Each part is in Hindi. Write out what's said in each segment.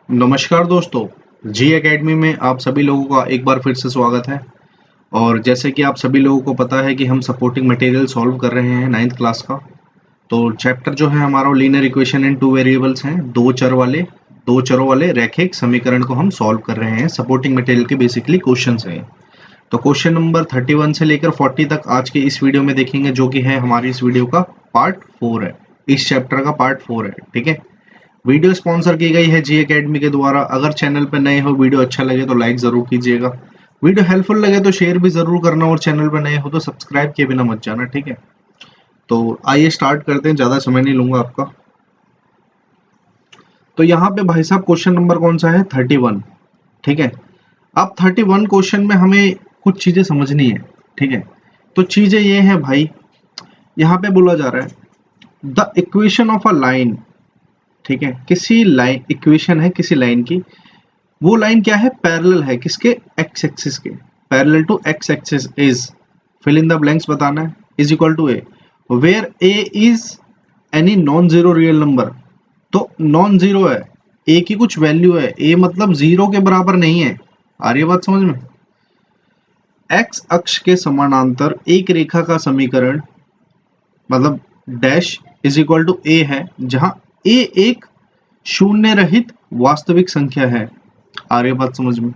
नमस्कार दोस्तों, जी एकेडमी में आप सभी लोगों का एक बार फिर से स्वागत है। और जैसे कि आप सभी लोगों को पता है कि हम सपोर्टिंग मटेरियल सॉल्व कर रहे हैं 9th क्लास का। तो चैप्टर जो है हमारा वो linear equation in two variables हैं, दो चरों वाले रैखिक समीकरण को हम सॉल्व कर रहे हैं। सपोर्टिंग मटेरियल के बेसिकली क्वेश्चंस हैं। तो क्वेश्चन नंबर 31 से लेकर 40 तक आज के इस वीडियो में देखेंगे, जो कि है हमारी इस वीडियो का पार्ट 4 है। इस चैप्टर का पार्ट 4 है, ठीक है। वीडियो स्पॉन्सर की गई है जी एकेडमी के द्वारा। अगर चैनल पर नए हो, वीडियो अच्छा लगे तो लाइक जरूर कीजिएगा, वीडियो हेल्पफुल लगे तो शेयर भी जरूर करना, और चैनल पर नए हो तो सब्सक्राइब किए बिना मत जाना, ठीक है। तो आइए स्टार्ट करते हैं, ज़्यादा समय नहीं लूंगा आपका। तो यहाँ पे भाई साहब क्वेश्चन नंबर कौन सा है? 31, ठीक है। अब 31 क्वेश्चन में हमें कुछ चीज़ें समझनी है, ठीक है। तो चीज़ें ये हैं भाई, यहाँ पे बोला जा रहा है the equation of a line, ठीक है। किसी लाइन इक्वेशन है किसी लाइन की, वो लाइन क्या है? पैरेलल है किसके? एक्स एक्सिस के। Parallel to X axis is, fill in the blanks बताना है, is equal to A, where A is any non zero real number. तो नॉन जीरो है, ए की कुछ वैल्यू है, ए मतलब जीरो के बराबर नहीं है। आ रही है बात समझ में? एक्स अक्ष के समानांतर एक रेखा का समीकरण, मतलब डैश इज इक्वल टू ए है, जहां ए एक शून्य रहित वास्तविक संख्या है। आ रही है बात समझ में?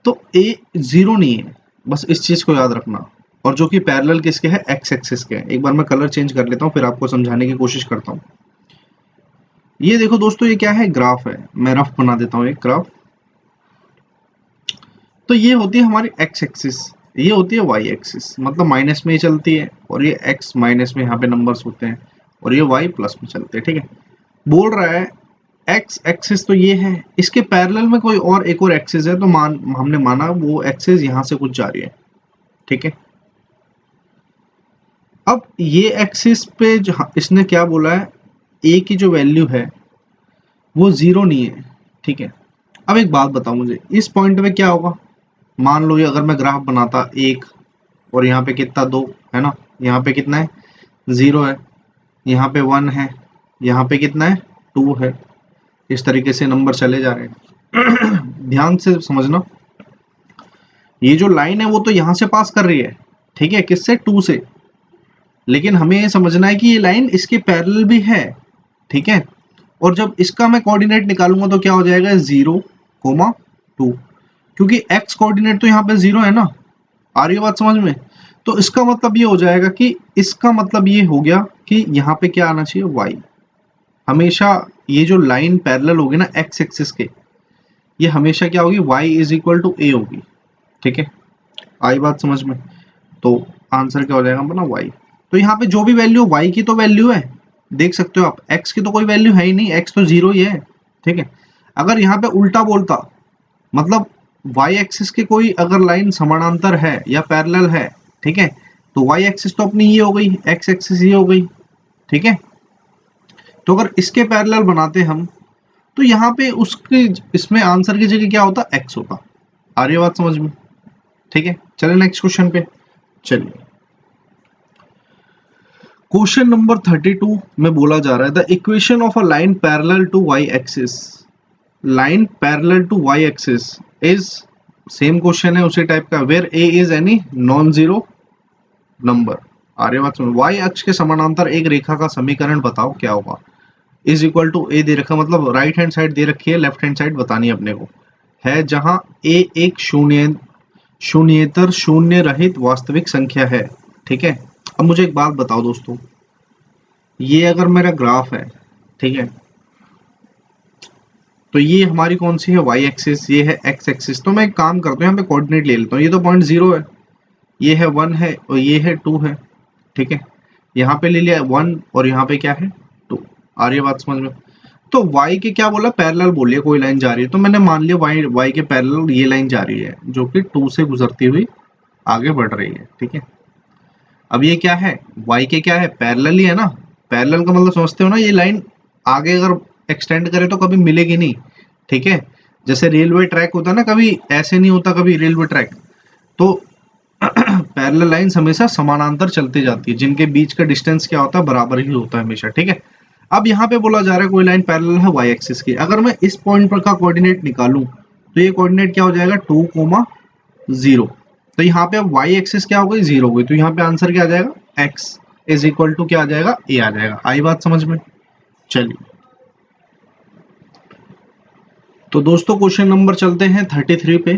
तो ए जीरो नहीं है, बस इस चीज को याद रखना। और जो कि पैरेलल किसके है? एक्स एक्सिस के है। एक बार मैं कलर चेंज कर लेता हूँ, फिर आपको समझाने की कोशिश करता हूँ। ये देखो दोस्तों, ये क्या है? ग्राफ है। मैं रफ बना देता हूँ एक ग्राफ। तो ये होती है हमारी एक्स एक्सिस, ये होती है वाई एक्सिस, मतलब माइनस में ही चलती है, और ये एक्स माइनस में यहाँ पे नंबर्स होते हैं, और ये वाई प्लस में चलते हैं, ठीक है। बोल रहा है एक्स एक्सिस तो ये है, इसके पैरेलल में कोई और एक और एक्सिस है, तो हमने माना वो एक्सिस यहाँ से कुछ जा रही है, ठीक है। अब ये एक्सिस पे इसने क्या बोला है? ए की जो वैल्यू है वो जीरो नहीं है, ठीक है। अब एक बात बताओ मुझे, इस पॉइंट में क्या होगा? मान लो ये अगर मैं ग्राफ बनाता एक, और यहाँ पे कितना? दो है ना, यहाँ पे कितना है? जीरो है, यहाँ पे वन है, यहाँ पे कितना है? टू है। इस तरीके से नंबर चले जा रहे हैं। ध्यान से समझना, ये जो लाइन है वो तो यहाँ से पास कर रही है, ठीक है, किससे? टू से। लेकिन हमें ये समझना है कि ये लाइन इसके पैरेलल भी है, ठीक है। और जब इसका मैं कोऑर्डिनेट निकालूंगा तो क्या हो जाएगा? जीरो कोमा टू, क्योंकि एक्स कोऑर्डिनेट तो यहाँ पे जीरो है ना। आ रही है बात समझ में? तो इसका मतलब ये हो जाएगा कि, इसका मतलब ये हो गया कि यहाँ पे क्या आना चाहिए? वाई। हमेशा ये जो लाइन पैरेलल होगी ना एक्स एक्सिस के, ये हमेशा क्या होगी? वाई इज इक्वल टू ए होगी, ठीक है। आई बात समझ में? तो आंसर क्या हो जाएगा अपना? वाई। तो यहाँ पे जो भी वैल्यू, वाई की तो वैल्यू है, देख सकते हो आप, एक्स की तो कोई वैल्यू है ही नहीं, एक्स तो जीरो ही है, ठीक है। अगर यहाँ पे उल्टा बोलता, मतलब वाई एक्सिस के कोई अगर लाइन समानांतर है या पैरेलल है, ठीक है, तो वाई एक्सिस तो अपनी ये हो गई, एक्स एक्सिस ये हो गई, ठीक है। तो अगर इसके पैरेलल बनाते हम, तो यहाँ पे उसके इसमें आंसर की जगह क्या होता? एक्स होता। आ रही है बात समझ में? ठीक है, चलिए नेक्स्ट क्वेश्चन पे चलिए। क्वेश्चन नंबर 32 में बोला जा रहा है the equation of a line parallel to Y axis, line parallel to Y axis is, same question है उसी टाइप का, where A is any non zero number. Arya बात सुनो, वाई अक्ष के समानांतर एक रेखा का समीकरण बताओ, क्या होगा? इज इक्वल टू ए दे रखा, मतलब राइट हैंड साइड दे रखी है, लेफ्ट हैंड साइड बतानी है अपने को, है जहां ए एक शून्येतर शून्य रहित वास्तविक संख्या है, ठीक है। अब मुझे एक बात बताओ दोस्तों, ये अगर मेरा ग्राफ है, ठीक है, तो ये हमारी कौन सी है? वाई एक्सिस, ये है एक्स एक्सिस। तो मैं एक काम करता हूँ, यहाँ पे कोऑर्डिनेट ले लेता हूँ। ये तो पॉइंट जीरो है, ये है वन है, और ये है टू है, ठीक है। यहाँ पे ले लिया वन, और यहाँ पे क्या है? टू। आ रही है बात समझ में? तो y के क्या बोला? पैरेलल बोलिए, कोई लाइन जा रही है, तो मैंने मान लिया y के पैरेलल ये लाइन जा रही है, जो कि टू से गुजरती हुई आगे बढ़ रही है, ठीक है। अब ये क्या है? y के क्या है? पैरेलल ही है ना। पैरेलल का मतलब समझते हो ना, ये लाइन आगे अगर एक्सटेंड करे तो कभी मिलेगी नहीं, ठीक है। जैसे रेलवे ट्रैक होता है ना, कभी ऐसे नहीं होता कभी रेलवे ट्रैक। तो पैरेलल लाइंस हमेशा समानांतर चलती जाती है, जिनके बीच का डिस्टेंस क्या होता है? बराबर ही होता है हमेशा, ठीक है। अब यहाँ पे बोला जा रहा है कोई लाइन पैरेलल है वाई एक्सिस की, अगर मैं इस पॉइंट पर का कोऑर्डिनेट निकालूं तो ये कोऑर्डिनेट क्या हो जाएगा 2,0। तो यहाँ पे अब वाई एक्सिस क्या हो गई 0 हो गई, तो यहाँ पे आंसर क्या आ जाएगा x इज इक्वल टू क्या आ जाएगा a आ जाएगा। आई बात समझ में? चलिए तो दोस्तों क्वेश्चन नंबर चलते हैं 33 पे।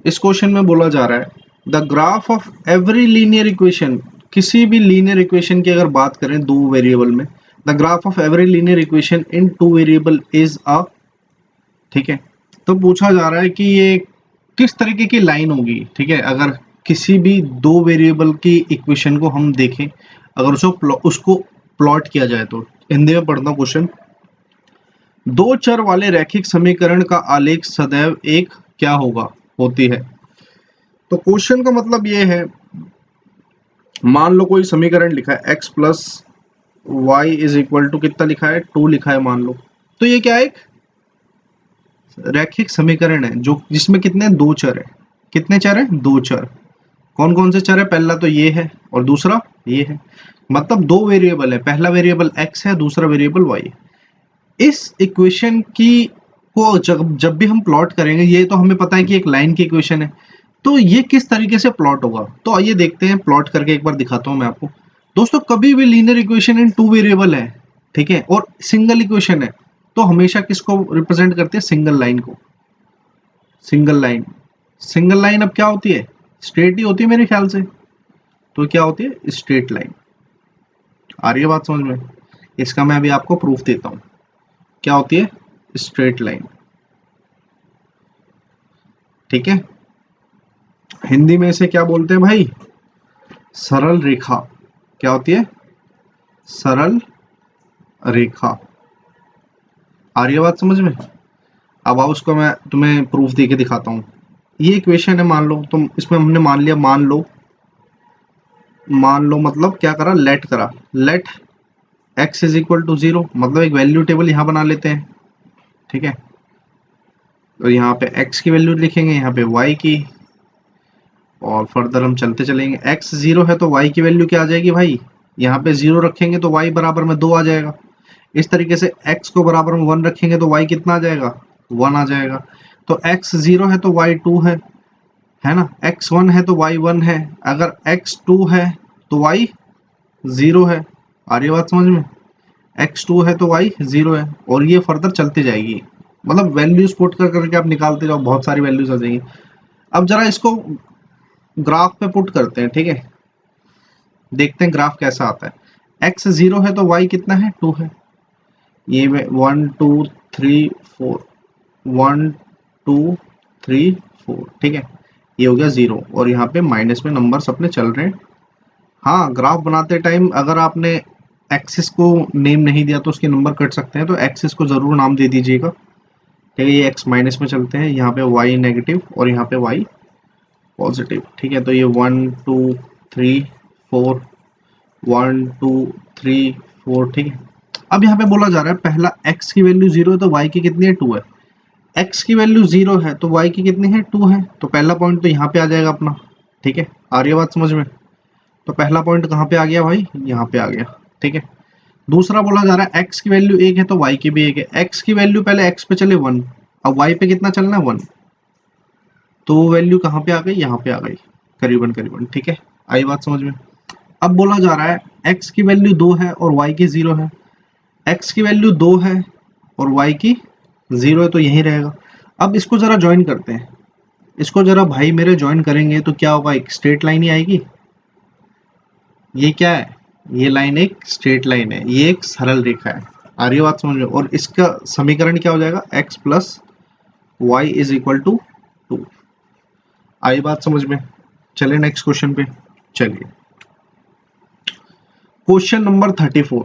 इस क्वेश्चन में बोला जा रहा है the graph of every linear equation, किसी भी लीनियर इक्वेशन की अगर बात करें दो वेरिएबल में, the graph of every linear equation in two variable is a, ठीक है। तो पूछा जा रहा है कि ये किस तरीके की लाइन होगी, ठीक है, अगर किसी भी दो वेरिएबल की इक्वेशन को हम देखें, अगर उसको प्लॉट किया जाए तो। हिंदी में पढ़ता हूँ क्वेश्चन। दो चर वाले रैखिक समीकरण का आलेख सदैव एक क्या होगा होती है। तो क्वेश्चन का मतलब ये है, मान लो कोई समीकरण लिखा है x plus Y is equal to कितना लिखा है 2 लिखा है मान लो, तो ये क्या है एक रैखिक समीकरण है जो जिसमें कितने दो चर है, कितने चर है दो चर। कौन कौन से चर है, पहला तो ये है और दूसरा ये है, मतलब दो वेरिएबल है, पहला वेरिएबल x है दूसरा वेरिएबल y है। इस इक्वेशन की को जब भी हम प्लॉट करेंगे, ये तो हमें पता है कि एक लाइन की इक्वेशन है, तो ये किस तरीके से प्लॉट होगा, तो आइए देखते हैं, प्लॉट करके एक बार दिखाता हूं मैं आपको। दोस्तों कभी भी linear equation in two variable है, ठीक है, और सिंगल इक्वेशन है, तो हमेशा किसको रिप्रेजेंट करते हैं, सिंगल लाइन को। सिंगल लाइन, सिंगल लाइन अब क्या होती है, स्ट्रेट ही होती है मेरे ख्याल से, तो क्या होती है स्ट्रेट लाइन। आ रही है बात समझ में? इसका मैं अभी आपको प्रूफ देता हूं, क्या होती है स्ट्रेट लाइन, ठीक है। हिंदी में इसे क्या बोलते हैं भाई, सरल रेखा। क्या होती है, सरल रेखा। आ रही है बात समझ में? अब आओ उसको मैं तुम्हें प्रूफ दे के दिखाता हूँ। ये इक्वेशन है मान लो, तुम इसमें हमने मान लिया, मान लो मतलब क्या करा, लेट करा, let x is equal to 0, मतलब एक वैल्यू टेबल यहाँ बना लेते हैं, ठीक है। तो यहाँ पे x की वैल्यू लिखेंगे, यहाँ पे y की, और फर्दर हम चलते चलेंगे। x 0 है तो y की वैल्यू क्या आ जाएगी भाई, यहाँ पे 0 रखेंगे तो y बराबर में 2 आ जाएगा। इस तरीके से x को बराबर में 1 रखेंगे तो y कितना आ जाएगा, 1 आ जाएगा। तो x 0 है तो y 2 है ना, x 1 है तो y 1 है, अगर x 2 है तो y 0 है। आ रही है बात समझ में? x 2 है तो y 0 है, और ये फर्दर चलती जाएगी, मतलब वैल्यूज पुट कर करके आप निकालते जाओ, बहुत सारी वैल्यूज आ जाएंगी। अब जरा इसको ग्राफ पे पुट करते हैं, ठीक है, देखते हैं ग्राफ कैसा आता है। x 0 है तो y कितना है 2 है, ये 1 2 3 4, 1 2 3 4, ठीक है, ये हो गया 0, और यहाँ पे माइनस में नंबर्स अपने चल रहे हैं। हाँ, ग्राफ बनाते टाइम अगर आपने एक्सिस को नेम नहीं दिया तो उसके नंबर कट सकते हैं, तो एक्सिस को जरूर नाम दे दीजिएगा, ठीक है। ये एक्स माइनस में चलते हैं, यहाँ पे वाई नेगेटिव और यहाँ पे वाई पॉजिटिव, ठीक है। तो ये 1 2 3 4, 1 2 3 4, ठीक है। अब यहाँ पे बोला जा रहा है पहला x की वैल्यू 0 है तो y की कितनी है 2 है, x की वैल्यू 0 है तो y की कितनी है 2 है, तो पहला पॉइंट तो यहाँ पे आ जाएगा अपना, ठीक है। आ रही है बात समझ में? तो पहला पॉइंट कहाँ पे आ गया भाई, यहाँ पे आ गया, ठीक है। दूसरा बोला जा रहा है x की वैल्यू 1 है तो y की भी 1 है, x की वैल्यू पहले x पे चले 1, अब y पे कितना चलना है 1, तो वो वैल्यू कहाँ पे आ गई, यहाँ पे आ गई करीबन करीबन, ठीक है। आई बात समझ में? अब बोला जा रहा है x की वैल्यू 2 है और y की 0 है, x की वैल्यू 2 है और y की 0 है, तो यही रहेगा। अब इसको जरा ज्वाइन करते हैं, इसको जरा भाई मेरे ज्वाइन करेंगे तो क्या होगा, एक स्ट्रेट लाइन ही आएगी। ये क्या है, ये लाइन एक स्ट्रेट लाइन है, ये एक सरल रेखा है। आ रही है बात समझ में? और इसका समीकरण क्या हो जाएगा, x plus Y is equal to 2। आई बात समझ में? चलिए नेक्स्ट क्वेश्चन पे चलिए। क्वेश्चन नंबर 34,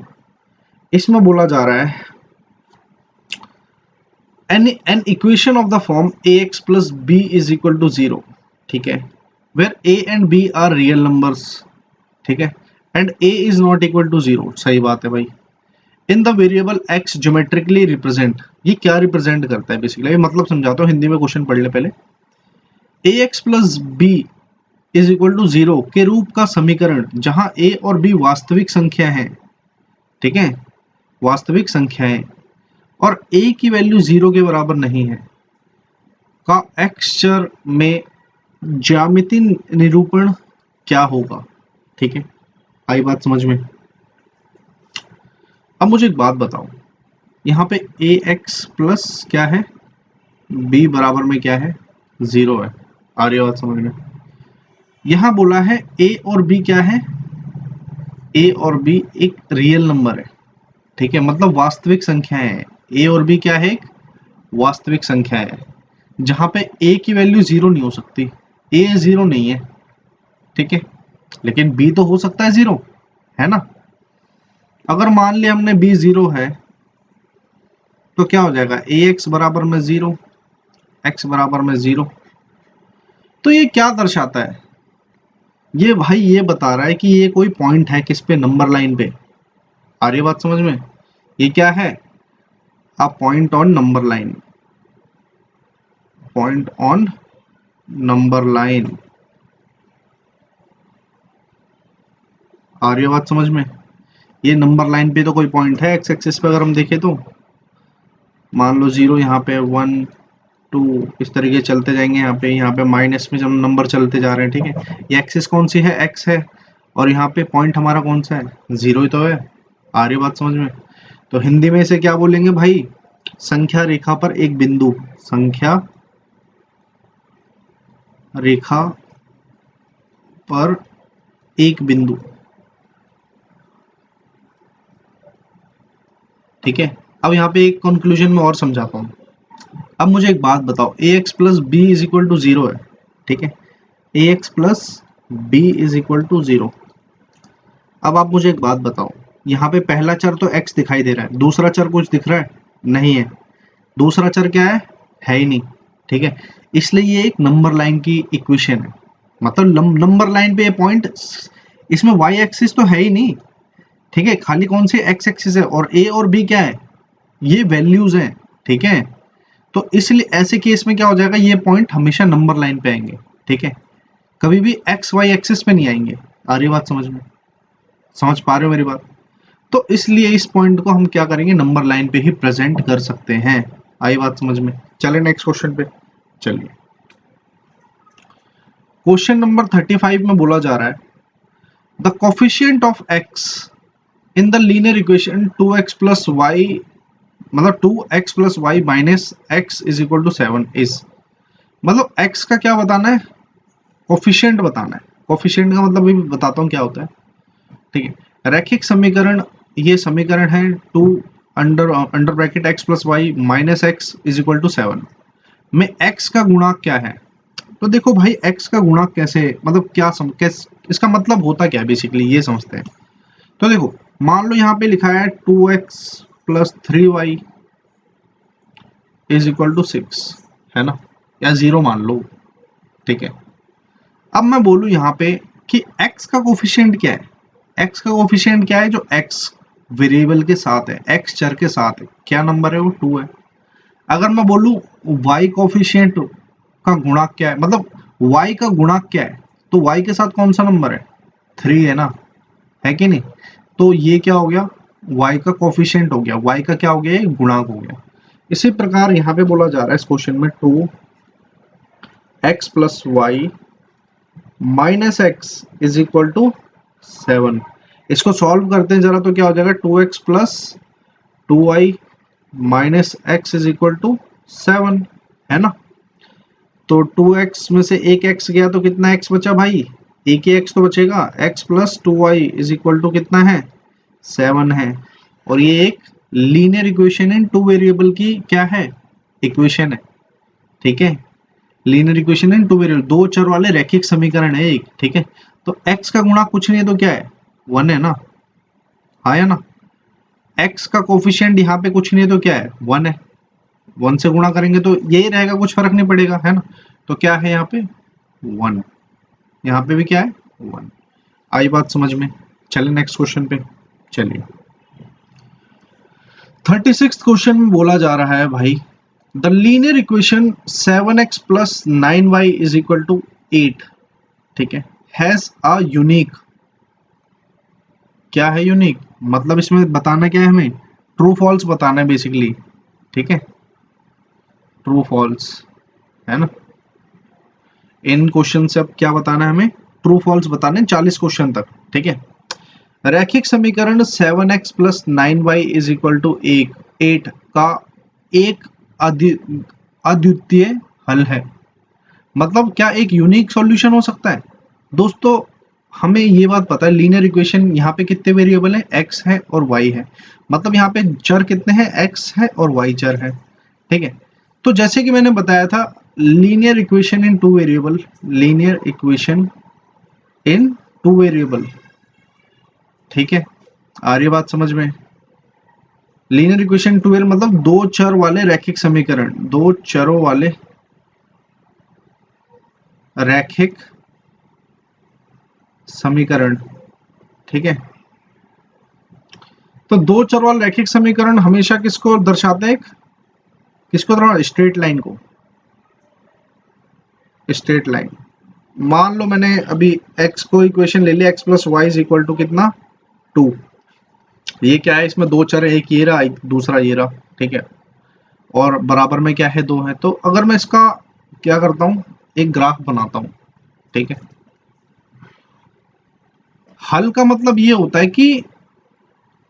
इसमें बोला जा रहा है an equation of the form ax plus b is equal to 0, ठीक है, where a and b are real numbers, ठीक है, and a is not equal to 0, सही बात है भाई। In the variable x geometrically represent, ये क्या रिप्रेजेंट करता है बेसिकली, मतलब समझाता हूँ, हिंदी में क्वेश्चन पढ़ ले पहले। ax plus b is equal to 0 के रूप का समीकरण जहां a और b वास्तविक संख्या है, ठीक है, वास्तविक संख्याएं, और a की वैल्यू 0 के बराबर नहीं है का x चर में ज्यामिति निरूपण क्या होगा। ठीक है, आई बात समझ में। अब मुझे एक बात बताओ, यहाँ पे ax प्लस क्या है, b बराबर में क्या है, 0 है। आ रही बात समझ में। यहाँ बोला है a और b क्या है, a और b एक रियल नंबर है। ठीक है, मतलब वास्तविक संख्याएं है। a और b क्या है, एक वास्तविक संख्या है, जहां पे a की वैल्यू 0 नहीं हो सकती। a 0 नहीं है, ठीक है, लेकिन b तो हो सकता है 0, है ना। अगर मान लिया हमने b 0 है तो क्या हो जाएगा, ax बराबर में 0, x बराबर में 0। तो ये क्या दर्शाता है, ये भाई ये बता रहा है कि ये कोई पॉइंट है किस पे, नंबर लाइन पे। आ रही बात समझ में। ये क्या है, a point on number line, point on number line. आ रही बात समझ में। ये नंबर लाइन पे तो कोई पॉइंट है, एक्स एक्सिस पे अगर हम देखें तो मान लो 0 यहाँ पे, 1 2 इस तरीके चलते जाएंगे। यहाँ पे माइनस में जब नंबर चलते जा रहे हैं, ठीक है। ये एक्सिस कौन सी है, एक्स है, और यहाँ पे पॉइंट हमारा कौन सा है, 0 ही तो है। आ रही बात समझ में। तो हिंदी में इसे क्या बोलेंगे भाई, संख्या रेखा पर एक बिंदु, संख्या रेखा पर एक बिंदु। ठीक है, अब यहाँ पे एक कंक्लूजन में और समझाता हूँ। अब मुझे एक बात बताओ, A X plus B is equal to 0 है, ठीक है, A X plus B is equal to 0। अब आप मुझे एक बात बताओ, यहाँ पे पहला चर तो x दिखाई दे रहा है, दूसरा चर कुछ दिख रहा है, नहीं है। दूसरा चर क्या है ही नहीं, ठीक है। इसलिए ये एक नंबर लाइन की इक्वेशन है, मतलब नंबर लाइन पे ये पॉइंट, इसमें y एक्सिस तो है ही नहीं, ठीक है, खाली कौन सी x एक्सिस है, और a और b क्या है, ये वैल्यूज हैं, ठीक है। तो इसलिए ऐसे केस में क्या हो जाएगा, ये पॉइंट हमेशा नंबर लाइन पे आएंगे, ठीक है, कभी भी एक्स वाई एक्सिस पे नहीं आएंगे। आ रही बात समझ में, समझ पा रहे हो मेरी बात। तो इसलिए इस पॉइंट को हम क्या करेंगे, नंबर लाइन पे ही प्रेजेंट कर सकते हैं। आई बात समझ में। चले नेक्स्ट क्वेश्चन पे चलिए। क्वेश्चन नंबर 35 में बोला जा रहा है, the coefficient of X in the linear equation 2x plus Y, मतलब 2x plus Y minus x is equal to 7 is, मतलब x का क्या बताना है, कोफिशिएंट बताना है। कोफिशिएंट का मतलब भी बताता हूँ क्या होता है, ठीक है। रैखिक समीकरण, ये समीकरण है 2 under bracket x plus Y minus x is equal to 7 में x का गुणांक क्या है। तो देखो भाई, x का गुणांक कैसे, मतलब क्या इसका मतलब होता क्या है बेसिकली, ये समझते हैं। तो देखो, मान लो यहाँ पे लिखा है 2x plus 3y is equal to 6, है ना, या 0 मान लो, ठीक है। अब मैं बोलूँ यहाँ पे कि x का कोफिशिएंट क्या है, x का कोफिशिएंट क्या है, जो x वेरिएबल के साथ है, x चर के साथ है, क्या नंबर है वो, 2 है। अगर मैं बोलूँ y कोफिशिएंट का गुणांक क्या है, मतलब y का गुणांक क्या है, तो y के साथ कौन सा नंबर है, 3 है ना, है कि नहीं। तो ये क्या हो गया, y का कोफिशिएंट हो गया, y का क्या हो गया, ये गुणांक हो गया। इसी प्रकार यहाँ पे बोला जा रहा है इस क्वेश्चन में 2x plus Y minus x is equal to 7। इसको सॉल्व करते हैं जरा, तो क्या हो जाएगा, 2x plus 2y minus x is equal to 7, है ना। तो 2x में से एक x गया तो कितना x बचा भाई, एक ही x तो बचेगा, x plus 2y is equal to कितना है, 7 है। और ये एक लीनियर इक्वेशन इन 2 वेरिएबल की क्या है, इक्वेशन है, ठीक है। लीनियर इक्वेशन इन 2 वेरिएबल, 2 चर वाले रैखिक समीकरण है एक, ठीक है। तो x का गुणा कुछ नहीं है तो क्या है, 1 है ना, हाँ या ना। x का कोफिशिएंट यहाँ पे कुछ नहीं है तो क्या है, 1 है, 1 से गुणा करेंगे तो यही रहेगा, कुछ फर्क नहीं पड़ेगा, है ना। तो क्या है यहाँ पे 1, यहाँ पे भी क्या है 1। आई बात समझ में। चलिए नेक्स्ट क्वेश्चन पे चलिए। 36 क्वेश्चन में बोला जा रहा है भाई, the linear equation 7x plus 9y is equal to 8, ठीक है, हैज अ यूनिक क्या है यूनिक, मतलब इसमें बताना क्या है, हमें ट्रू फॉल्स बताना है बेसिकली, ठीक है, ट्रू फॉल्स, है ना। इन क्वेश्चन से अब क्या बताना है हमें, ट्रू फॉल्स बताने 40 क्वेश्चन तक, ठीक है। रैखिक समीकरण 7x plus 9y is equal to 8 का एक अद्वितीय हल है, मतलब क्या एक यूनिक सॉल्यूशन हो सकता है। दोस्तों हमें ये बात पता है, लीनियर इक्वेशन यहाँ पे कितने वेरिएबल है, x है और y है, मतलब यहाँ पे चर कितने हैं, x है और y चर है, ठीक है। तो जैसे कि मैंने बताया था, linear equation in two variable, linear equation in two variable, ठीक है, आ रही बात समझ में। लीनियर इक्वेशन टू वेरिएबल मतलब दो चर वाले रैखिक समीकरण, दो चरों वाले रैखिक समीकरण, ठीक है। तो दो चर वाले रैखिक समीकरण हमेशा किसको दर्शाते हैं, किसको दर्शाते, स्ट्रेट लाइन को, स्ट्रेट लाइन। मान लो मैंने अभी x को इक्वेशन ले लिया, x plus Y is equal to कितना 2, ये क्या है, इसमें दो चर है, एक ये रहा एक दूसरा ये रहा, ठीक है, और बराबर में क्या है 2 है। तो अगर मैं इसका क्या करता हूँ, एक ग्राफ बनाता हूँ, ठीक है। हल का मतलब ये होता है कि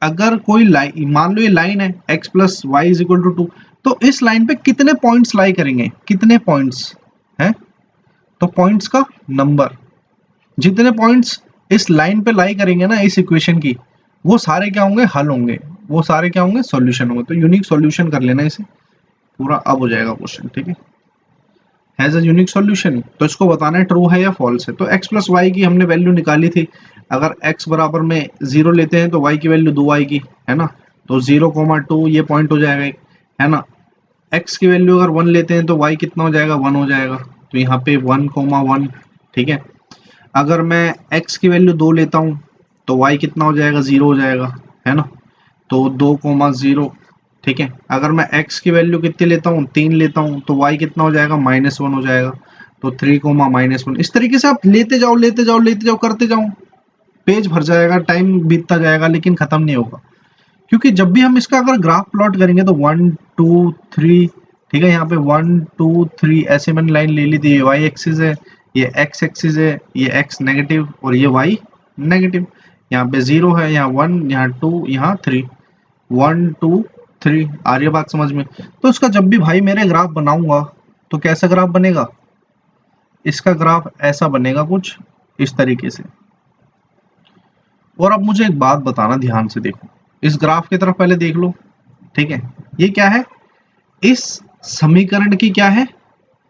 अगर कोई लाइन, मान लो ये लाइन है x plus Y is equal to 2, तो इस लाइन पे कितने पॉइंट्स लाई करेंगे, कितने पॉइंट्स हैं, तो पॉइंट्स का नंबर, जितने पॉइंट्स इस लाइन पे लाई करेंगे ना इस इक्वेशन की, वो सारे क्या होंगे, हल होंगे, वो सारे क्या होंगे, सॉल्यूशन होंगे। तो यूनिक सॉल्यूशन कर लेना इसे पूरा, अब हो जाएगा क्वेश्चन, ठीक है। हैज अ यूनिक सॉल्यूशन, तो इसको बताना है ट्रू है या फॉल्स है। तो x प्लस वाई की हमने वैल्यू निकाली थी, अगर x बराबर में 0 लेते हैं तो y की वैल्यू 2 आएगी, है ना, तो 0,2 ये पॉइंट हो जाएगा एक, है ना। x की वैल्यू अगर 1 लेते हैं तो y कितना हो जाएगा, 1 हो जाएगा, तो यहाँ पे 1,1, ठीक है। अगर मैं x की वैल्यू 2 लेता हूँ तो y कितना हो जाएगा, 0 हो जाएगा, है ना, तो 2,0, ठीक है। अगर मैं x की वैल्यू कितनी लेता हूँ, 3 लेता हूँ, तो y कितना हो जाएगा, -1 हो जाएगा, तो 3,-1। इस तरीके से आप लेते जाओ लेते जाओ लेते जाओ, करते जाओ, पेज भर जाएगा, टाइम बीतता जाएगा, लेकिन खत्म नहीं होगा। क्योंकि जब भी हम इसका अगर ग्राफ प्लॉट करेंगे तो 1 2 3, ठीक है, यहाँ पे 1 2 3 ऐसे मैंने लाइन ले ली थी, ये y एक्सिस है, ये x एक्सिस है, ये x नेगेटिव और ये y नेगेटिव, यहाँ पे 0 है, यहाँ 1, यहाँ 2, यहाँ 3, 1 2 3, आ रही है बात समझ में। तो इसका जब भी भाई मेरे ग्राफ बनाऊंगा तो कैसा ग्राफ बनेगा, इसका ग्राफ ऐसा बनेगा कुछ इस तरीके से। और अब मुझे एक बात बताना, ध्यान से देखो, इस ग्राफ की तरफ पहले देख लो, ठीक है। ये क्या है, इस समीकरण की क्या है,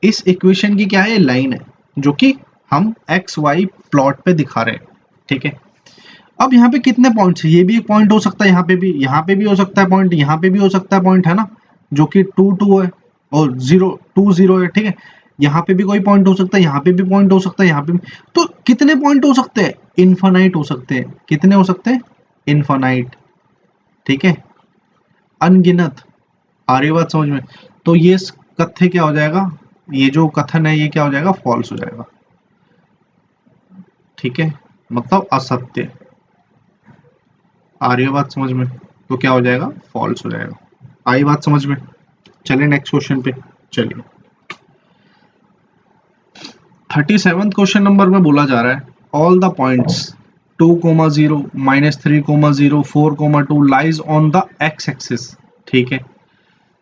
इस इक्वेशन की क्या है, लाइन है, जो कि हम एक्स वाई प्लॉट पे दिखा रहे हैं, ठीक है। अब यहाँ पे कितने पॉइंट्स है, ये भी एक पॉइंट हो सकता है, यहाँ पे भी हो सकता है पॉइंट, यहाँ पे भी हो सकता है पॉइंट, है ना, जो कि 2 2 है और 0 2 0 है, ठीक है। यहाँ पे भी कोई पॉइंट हो सकता है, यहाँ पे भी पॉइंट हो सकता है, यहाँ पे भी। तो कितने पॉइंट हो सकते हैं, इनफाइनाइट हो सकते हैं, कितने हो सकते हैं, इनफाइनाइट, ठीक है, अनगिनत। आ रही बात समझ में। तो ये कथ्य क्या हो जाएगा, ये जो कथन है ये क्या हो जाएगा, फॉल्स हो जाएगा, ठीक है, मतलब असत्य। आ रही है बात समझ में, तो क्या हो जाएगा, फॉल्स हो जाएगा। आई बात समझ में। चलिए नेक्स्ट क्वेश्चन पे चलिए। 37 क्वेश्चन नंबर में बोला जा रहा है, all the points 2,0 -3,0 4,2 lies on the x axis, ठीक है।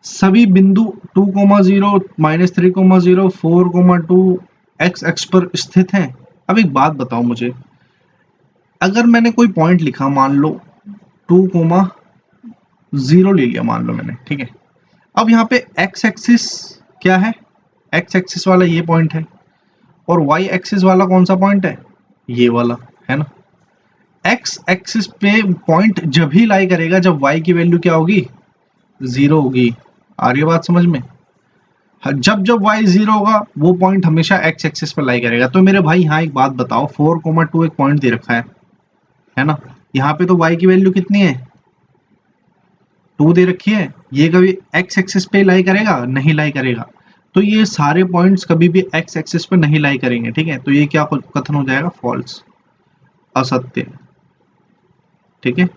सभी बिंदु 2,0 -3,0 4,2 एक्स एक्स पर स्थित हैं। अब एक बात बताओ मुझे, अगर मैंने कोई पॉइंट लिखा, मान लो 2,0 ले लिया मान लो मैंने, ठीक है। अब यहाँ पे एक्स एक्सिस क्या है, एक्स एक्सिस वाला ये पॉइंट है, और वाई एक्सिस वाला कौन सा पॉइंट है, ये वाला, है ना। एक्स एक्सिस पे पॉइंट जब ही लाई करेगा जब वाई की वैल्यू क्या होगी, 0 होगी। आ रही है बात समझ में। जब जब y 0 होगा वो पॉइंट हमेशा x एक्सिस पर लाई करेगा। तो मेरे भाई यहाँ एक बात बताओ, 4,2 एक पॉइंट दे रखा है ना, यहाँ पे तो y की वैल्यू कितनी है, 2 दे रखी है, ये कभी x एक्सिस पे लाई करेगा, नहीं लाई करेगा। तो ये सारे पॉइंट्स कभी भी x एक्सिस पे नहीं लाई करेंगे, ठीक है। तो ये क्या कथन हो जाएगा, फॉल्स, असत्य। ठीक है।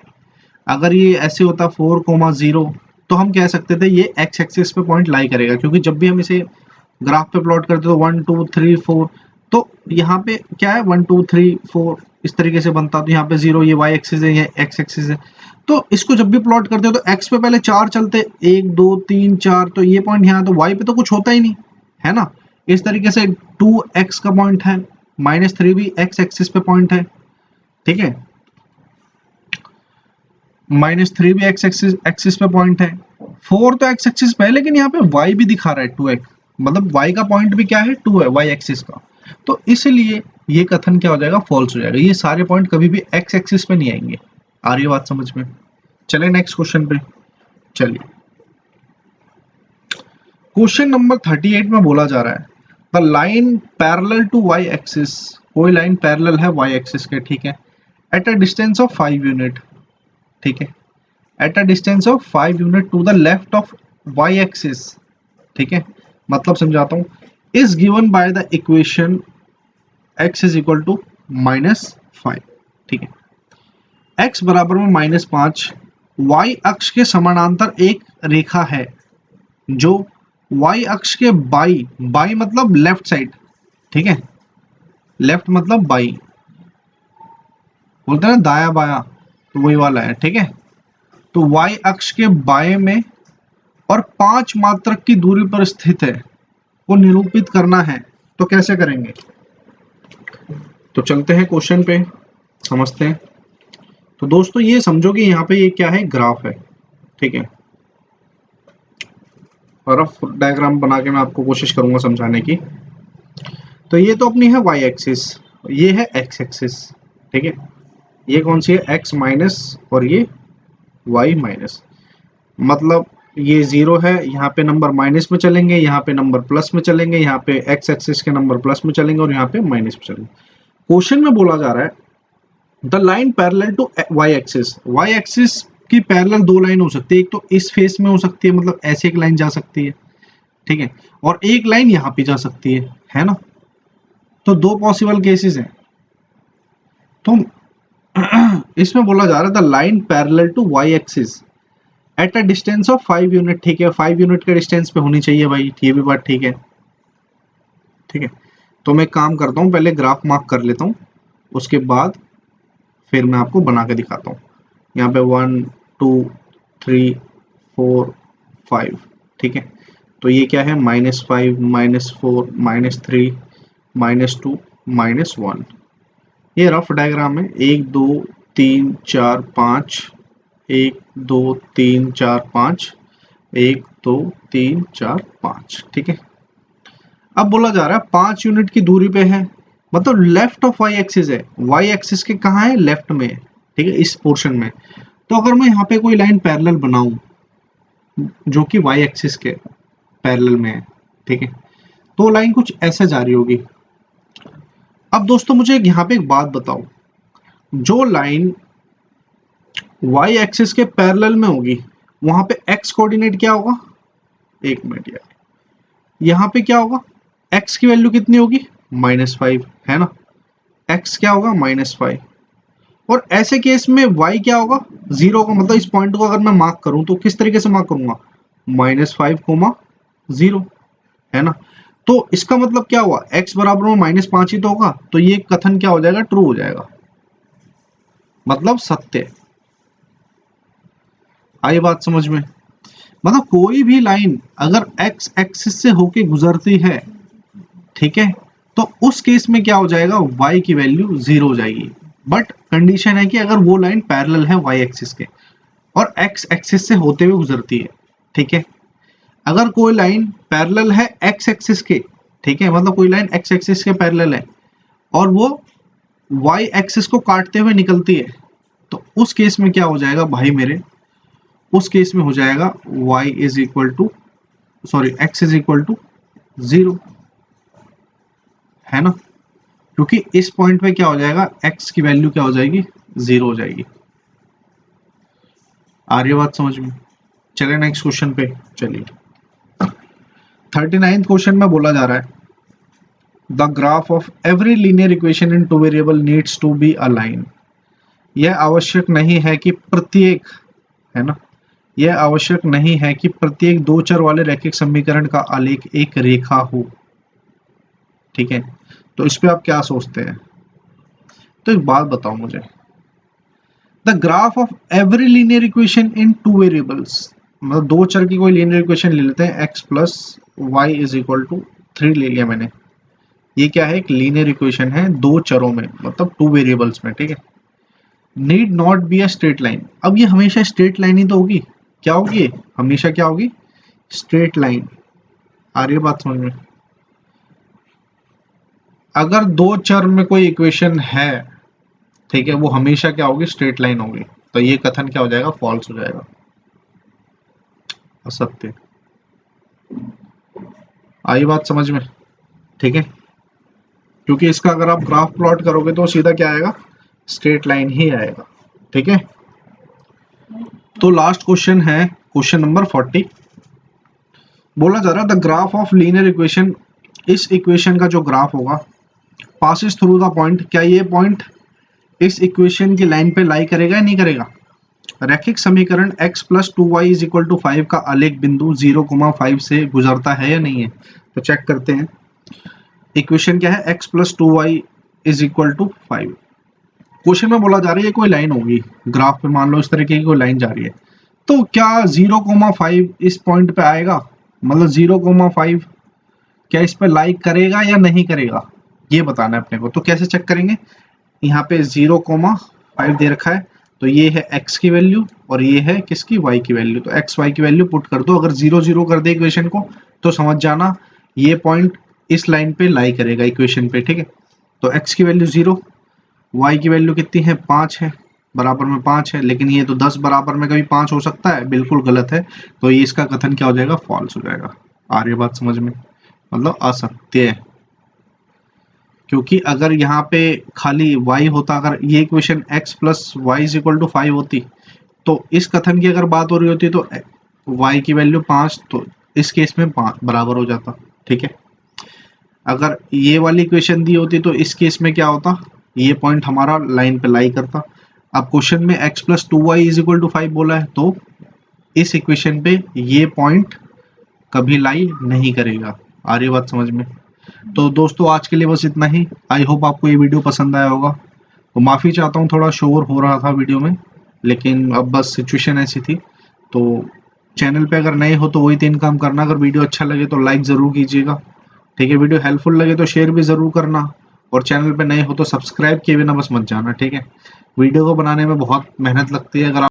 अगर ये ऐसे होता 4,0 तो हम कह सकते थे ये एक्स एक्सिस पे पॉइंट लाई करेगा, क्योंकि जब भी हम इसे ग्राफ पे प्लॉट करते तो 1 2 3 4, तो यहाँ पे क्या है 1 2 3 4 इस तरीके से बनता, तो यहाँ पे 0 ये वाई एक्सिस है, ये एक्स एक्सिस है। तो इसको जब भी प्लॉट करते हो तो एक्स पे पहले 4 चलते, 1 2 3 4, तो ये पॉइंट यहाँ, तो वाई पे तो कुछ होता ही नहीं है ना। इस तरीके से 2x का पॉइंट है, -3 भी एक्स एक्सिस पे पॉइंट है, ठीक है। -3 भी एक्स एक्सिस पे पॉइंट है, 4 तो एक्स एक्सिस पे है, लेकिन यहाँ पे y भी दिखा रहा है 2x, मतलब y का पॉइंट भी क्या है 2 है, y एक्सिस का। तो इसलिए ये कथन क्या हो जाएगा, फॉल्स हो जाएगा। ये सारे पॉइंट कभी भी एक्स एक्सिस पे नहीं आएंगे। आ रही है बात समझ में? चलिए नेक्स्ट क्वेश्चन पे चलिए। क्वेश्चन नंबर 38 में बोला जा रहा है the line parallel to Y axis, कोई लाइन पैरेलल है वाई एक्सिस के, ठीक है, at a distance of 5 unit, ठीक है, at a distance of 5 unit to the left of y axis, ठीक है। मतलब समझाता हूँ, is given by the equation x is equal to -5, ठीक है। x बराबर में -5, y अक्ष के समानांतर एक रेखा है जो y अक्ष के बाई, बाई मतलब लेफ्ट साइड, ठीक है, लेफ्ट मतलब बाई, बोलते हैं ना दाया बाया, तो वही वाला है, ठीक है। तो y अक्ष के बाएं में और 5 मात्रक की दूरी पर स्थित है को निरूपित करना है, तो कैसे करेंगे? तो चलते हैं क्वेश्चन पे, समझते हैं। तो दोस्तों ये समझो कि यहाँ पे ये क्या है, ग्राफ है, ठीक है। रफ डायग्राम बना के मैं आपको कोशिश करूंगा समझाने की। तो ये तो अपनी है y एक्सिस, ये है x एक्सिस, ठीक है। ये कौन सी है, x माइनस, और ये y माइनस, मतलब ये 0 है, यहाँ पे नंबर माइनस में चलेंगे, यहाँ पे नंबर प्लस में चलेंगे, यहाँ पे x एक्सिस के नंबर प्लस में चलेंगे और यहाँ पे माइनस में चलेंगे। क्वेश्चन में बोला जा रहा है the line parallel to Y axis, y axis की पैरेलल दो लाइन हो सकती है, एक तो इस फेस में हो सकती है, मतलब ऐसे एक लाइन जा सकती है, ठीक है, और एक लाइन यहाँ पे जा सकती है ना। तो दो पॉसिबल केसेस हैं। तो इसमें बोला जा रहा है the line parallel to Y axis at a distance of 5 unit, ठीक है, 5 यूनिट के डिस्टेंस पे होनी चाहिए भाई, ये भी बात ठीक है, ठीक है। तो मैं काम करता हूँ, पहले ग्राफ मार्क कर लेता हूँ, उसके बाद फिर मैं आपको बना के दिखाता हूँ। यहाँ पे 1 2 3 4 5, ठीक है। तो ये क्या है, -5 -4 -3 -2 -1, ये रफ डायग्राम है। 1 2 3 4 5, 1 2 3 4 5, 1 2 3 4 5, ठीक है। अब बोला जा रहा है 5 यूनिट की दूरी पे है, मतलब लेफ्ट ऑफ वाई एक्सिस है, वाई एक्सिस के कहाँ है, लेफ्ट में है, ठीक है, इस पोर्शन में। तो अगर मैं यहाँ पे कोई लाइन पैरेलल बनाऊं जो कि वाई एक्सिस के पैरेलल में है, ठीक है, तो लाइन कुछ ऐसे जा रही होगी। अब दोस्तों मुझे यहाँ पे एक बात बताओ, जो लाइन वाई एक्सिस के पैरेलल में होगी वहां पे एक्स कोऑर्डिनेट क्या होगा, एक मिनट यार, यहाँ पे क्या होगा, एक्स की वैल्यू कितनी होगी, -5, है ना, एक्स क्या होगा, -5। और ऐसे केस में y क्या होगा, 0 का, मतलब इस पॉइंट को अगर मैं मार्क करूं तो किस तरीके से मार्क करूंगा, -5, 0, है ना। तो इसका मतलब क्या हुआ, x बराबर में -5 ही तो होगा, तो ये कथन क्या हो जाएगा, ट्रू हो जाएगा, मतलब सत्य। आई बात समझ में? मतलब कोई भी लाइन अगर x एक्सिस से होके गुजरती है, ठीक है, तो उस केस में क्या हो जाएगा, y की वैल्यू 0 हो जाएगी। बट कंडीशन है कि अगर वो लाइन पैरेलल है y एक्सिस के और x एक्सिस से होते हुए गुजरती है, ठीक है। अगर कोई लाइन पैरेलल है x एक्सिस के, ठीक है, मतलब कोई लाइन x एक्सिस के पैरेलल है और वो y एक्सिस को काटते हुए निकलती है, तो उस केस में क्या हो जाएगा भाई मेरे, उस केस में हो जाएगा y is equal to, sorry, x is equal to 0, है ना, क्योंकि इस पॉइंट पे क्या हो जाएगा, x की वैल्यू क्या हो जाएगी, 0 हो जाएगी। आ रही है बात समझ में? चलिए नेक्स्ट क्वेश्चन पे चलिए। 39th क्वेश्चन में बोला जा रहा है the graph of every linear equation in two variable needs to be a line, यह आवश्यक नहीं है कि प्रत्येक, है ना, यह आवश्यक नहीं है कि प्रत्येक दो चर वाले रैखिक समीकरण का आलेख एक रेखा हो। ठीक है, तो इस पे आप क्या सोचते हैं? तो एक बात बताओ मुझे, the graph of every linear equation in two variables, मतलब दो चर की कोई लीनियर इक्वेशन ले लेते हैं, x plus Y is equal to 3 ले लिया मैंने। ये क्या है? एक लीनियर इक्वेशन है दो चरों में, मतलब टू वेरिएबल्स में। ठीक है, need not be a straight line. अब ये हमेशा स्ट्रेट लाइन ही तो होगी। क्या होगी ये? हमेशा क्या होगी? Straight line. आ रही है बात समझ में? अगर दो चर में कोई इक्वेशन है, ठीक है, वो हमेशा क्या होगी? स्ट्रेट लाइन होगी। तो ये कथन क्या हो जाएगा? फॉल्स हो जाएगा, असत्य। आई बात समझ में? ठीक है, क्योंकि इसका अगर आप ग्राफ प्लॉट करोगे तो सीधा क्या आएगा? स्ट्रेट लाइन ही आएगा। ठीक है, तो लास्ट क्वेश्चन है क्वेश्चन नंबर 40। बोला जा रहा है the graph of linear equation, इस इक्वेशन का जो ग्राफ होगा, पासिस थ्रू द पॉइंट, क्या ये पॉइंट इस इक्वेशन की लाइन पे लाई करेगा या नहीं करेगा? रैखिक समीकरण x plus 2y is equal to 5 का आलेख बिंदु 0,5 से गुजरता है या नहीं है? तो चेक करते हैं। इक्वेशन क्या है? x plus 2y is equal to 5। Question में बोला जा रहा है ये कोई लाइन होगी ग्राफ पे, मान लो इस तरीके की कोई लाइन जा रही है, तो क्या 0,5 इस पॉइंट पे आएगा? मतलब 0,5 क्या इस पे लाइक करेगा या नहीं करेगा, ये बताना है अपने को। तो कैसे चेक करेंगे? यहाँ पे 0,5 दे रखा है, तो ये है x की वैल्यू और ये है किसकी? y की वैल्यू। तो x y की वैल्यू पुट कर दो। अगर 0 0 कर दे इक्वेशन को तो समझ जाना ये पॉइंट इस लाइन पे लाई करेगा इक्वेशन पे। ठीक है, तो x की वैल्यू 0, y की वैल्यू कितनी है? 5 है, बराबर में 5 है। लेकिन ये तो 10 बराबर में कभी 5 हो सकता है? बिल्कुल गलत है। तो ये इसका कथन क्या हो जाएगा? फॉल्स हो जाएगा। आ रही है बात समझ में? मतलब असत्य है। क्योंकि अगर यहाँ पे खाली y होता, अगर ये equation x plus Y is equal to 5 होती, तो इस कथन की अगर बात हो रही होती तो y की वैल्यू 5, तो इस केस में 5 बराबर हो जाता। ठीक है, अगर ये वाली इक्वेशन दी होती तो इस केस में क्या होता? ये पॉइंट हमारा लाइन पे लाई करता। अब क्वेश्चन में x plus 2y is equal to 5 बोला है, तो इस इक्वेशन पे ये पॉइंट कभी लाई नहीं करेगा। आ रही बात समझ में? तो दोस्तों आज के लिए बस इतना ही। आई होप आपको ये वीडियो पसंद आया होगा। तो माफ़ी चाहता हूँ, थोड़ा शोर हो रहा था वीडियो में, लेकिन अब बस सिचुएशन ऐसी थी। तो चैनल पे अगर नए हो तो वही 3 काम करना। अगर वीडियो अच्छा लगे तो लाइक ज़रूर कीजिएगा। ठीक है, वीडियो हेल्पफुल लगे तो शेयर भी ज़रूर करना, और चैनल पे नए हो तो सब्सक्राइब किए बिना बस मत जाना। ठीक है, वीडियो को बनाने में बहुत मेहनत लगती है। अगर